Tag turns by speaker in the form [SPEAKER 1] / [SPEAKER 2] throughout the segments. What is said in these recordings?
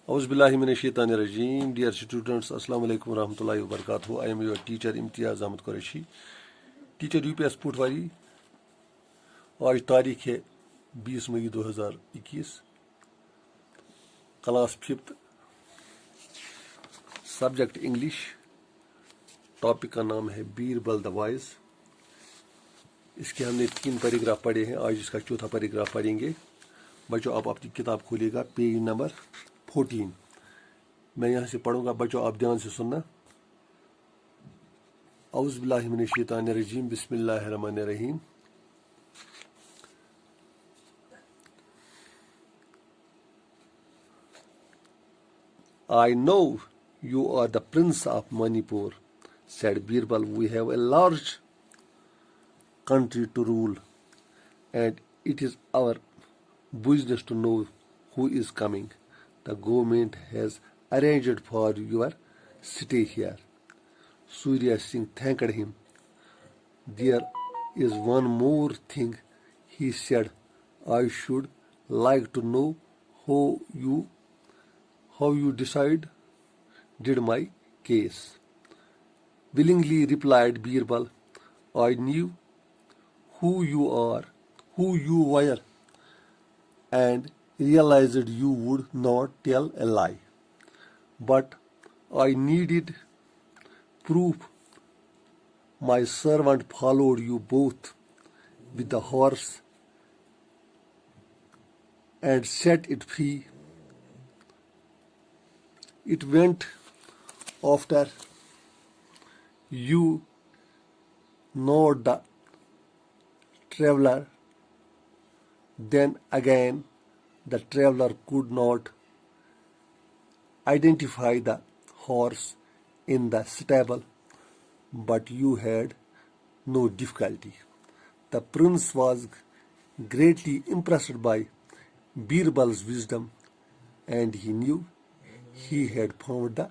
[SPEAKER 1] Auzubillahiminash-shaytanir-rajim. Dear students, Assalamu alaikum warahmatullahi wabarakatuh. I am your teacher Imtiaz Ahmed Qureshi. Teacher UPS Putwari. आज तारीख है 20 मई 2021। Class 5th, subject English. Topic का नाम है बीरबल द वाइज। इसके हमने 3 पैराग्राफ पढ़े हैं, आज इसका चौथा पैराग्राफ पढ़ेंगे। बच्चों, आप अपनी किताब खोलिएगा, पेज नंबर 14। मैं यहाँ से पढ़ूंगा, बच्चों आप ध्यान से सुनना। औज़ुबिल्लाहि मिनश्शैतानिर्रजीम, बिस्मिल्लाहिर्रहमानिर्रहीम। I know you are the prince of Manipur, said Birbal. We have a large country to rule, and it is our business to know who is coming. The government has arranged for your stay here. Surya Singh thanked him. There is one more thing, he said. I should like to know how you did my case. Willingly replied Birbal. I knew who you were, and realized you would not tell a lie. But I needed proof. My servant followed you both with the horse and set it free. It went after you, not the traveler. Then again, the traveler could not identify the horse in the stable, but you had no difficulty. The prince was greatly impressed by Birbal's wisdom, and he knew he had found the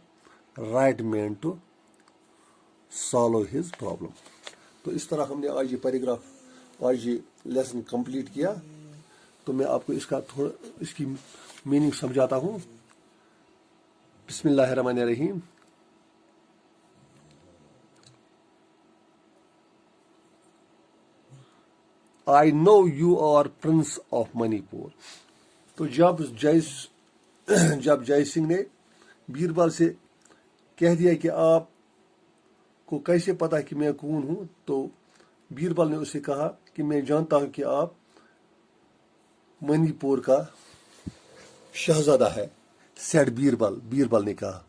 [SPEAKER 1] right man to solve his problem. तो इस तरह हमने आज ये paragraph, आज ये lesson complete किया। तो मैं आपको इसकी मीनिंग समझाता हूँ। बिस्मिल्लाहिर्रहमानिर्रहीम। I know you are Prince of Manipur. तो जब जय सिंह ने बीरबल से कह दिया कि आप को कैसे पता कि मैं कौन हूं, तो बीरबल ने उसे कहा कि मैं जानता हूं कि आप मणिपुर का शहजादा है। सेड बीरबल ने कहा,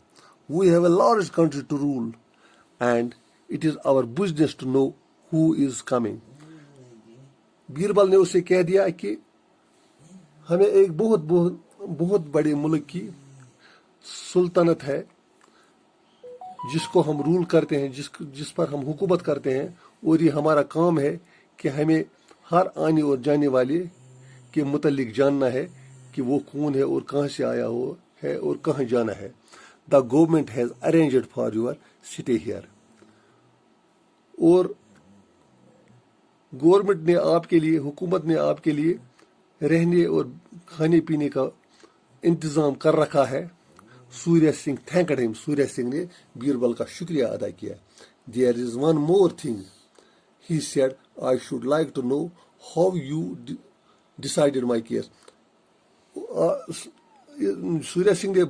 [SPEAKER 1] We have a large country to rule, and it is our business to know who is coming. Birbal ने उसे कह दिया कि हमें एक बहुत बड़े मुल्क की सुल्तानत है, जिसको हम रूल करते हैं, जिस पर हम हुकूमत करते हैं, और ये हमारा काम है कि हमें हर आने और जाने वाले के मुतल्लिक जानना है कि वो कौन है और कहाँ से आया हो है और कहाँ जाना है. The government has arranged for your stay here. और गवर्नमेंट ने आपके लिए, हुकूमत ने आपके लिए रहने और खाने पीने का इंतजाम कर रखा है. Surya Singh thanked him. सूर्य सिंह ने बीरबल का शुक्रिया अदा किया. There is one more thing he said, I should like to know how you decided my case. Surya Singh ने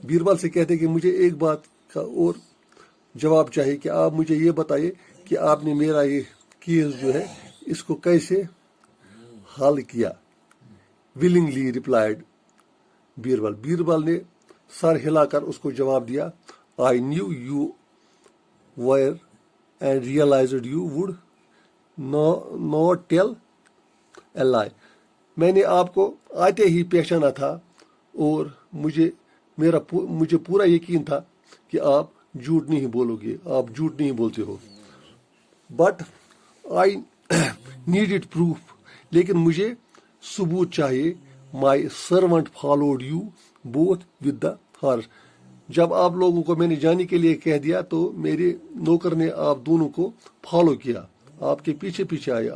[SPEAKER 1] बीरबल से कहते कि मुझे एक बात का और जवाब चाहिए कि आप मुझे ये बताइए कि आपने मेरा ये केस जो है इसको कैसे हल किया. Willingly replied Birbal. बीरबल ने सर हिलाकर उसको जवाब दिया. I knew you were and realised you would not tell a lie. मैंने आपको आते ही पहचाना था और मुझे पूरा यकीन था कि आप झूठ नहीं बोलोगे, आप झूठ नहीं बोलते हो. बट आई नीडेड प्रूफ, लेकिन मुझे सबूत चाहिए. My servant followed you both with the horse. जब आप लोगों को मैंने जाने के लिए कह दिया तो मेरे नौकर ने आप दोनों को फॉलो किया, आपके पीछे पीछे आए,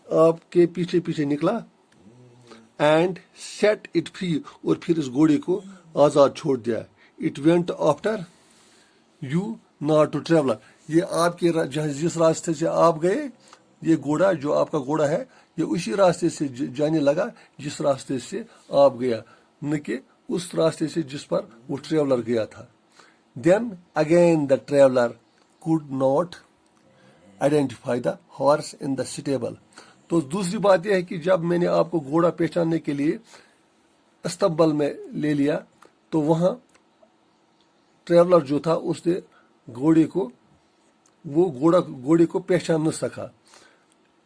[SPEAKER 1] आपके पीछे पीछे निकला. एंड सेट इट फ्री, और फिर इस घोड़े को आजाद छोड़ दिया. It went after you not to traveller, ये आपके जिस रास्ते से आप गए, ये घोड़ा जो आपका घोड़ा है ये उसी रास्ते से जाने लगा जिस रास्ते से आप गया, न कि उस रास्ते से जिस पर वो ट्रेवलर गया था. Then again the traveller could not identify the horse in the stable. तो दूसरी बात यह है कि जब मैंने आपको घोड़ा पहचानने के लिए इस्तंबल में ले लिया, तो वहां ट्रेवलर जो था उसने घोड़े को पहचान न सका.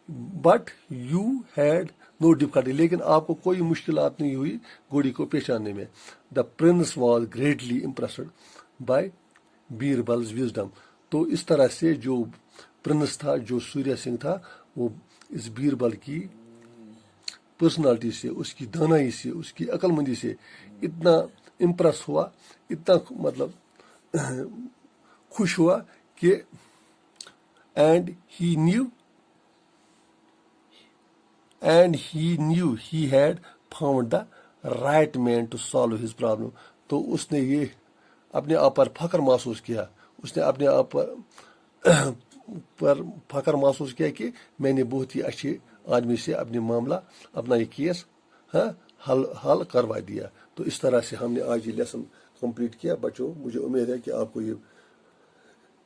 [SPEAKER 1] But you had no difficulty, लेकिन आपको कोई मुश्किलात नहीं हुई घोड़ी को पहचानने में. The Prince was greatly impressed by Birbal's wisdom. तो इस तरह से जो प्रिंस था, जो सूर्य सिंह था, वो इस बीरबल की पर्सनालिटी से, उसकी दानाई से, उसकी अक्लमंदी से इतना इम्प्रेस हुआ, इतना मतलब खुश हुआ कि and he knew he had found the right man to solve his problem. तो उसने ये अपने आप पर फख्र महसूस किया, उसने अपने आप पर फख्र महसूस किया कि मैंने बहुत ही अच्छे आदमी से अपना ये केस हल करवा दिया. तो इस तरह से हमने आज ये लेसन कंप्लीट किया. बच्चों, मुझे उम्मीद है कि आपको ये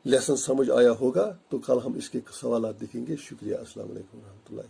[SPEAKER 1] लेसन समझ आया होगा. तो कल हम इसके सवाल देखेंगे. शुक्रिया. अस्सलाम वालेकुम रहमतुल्लाह.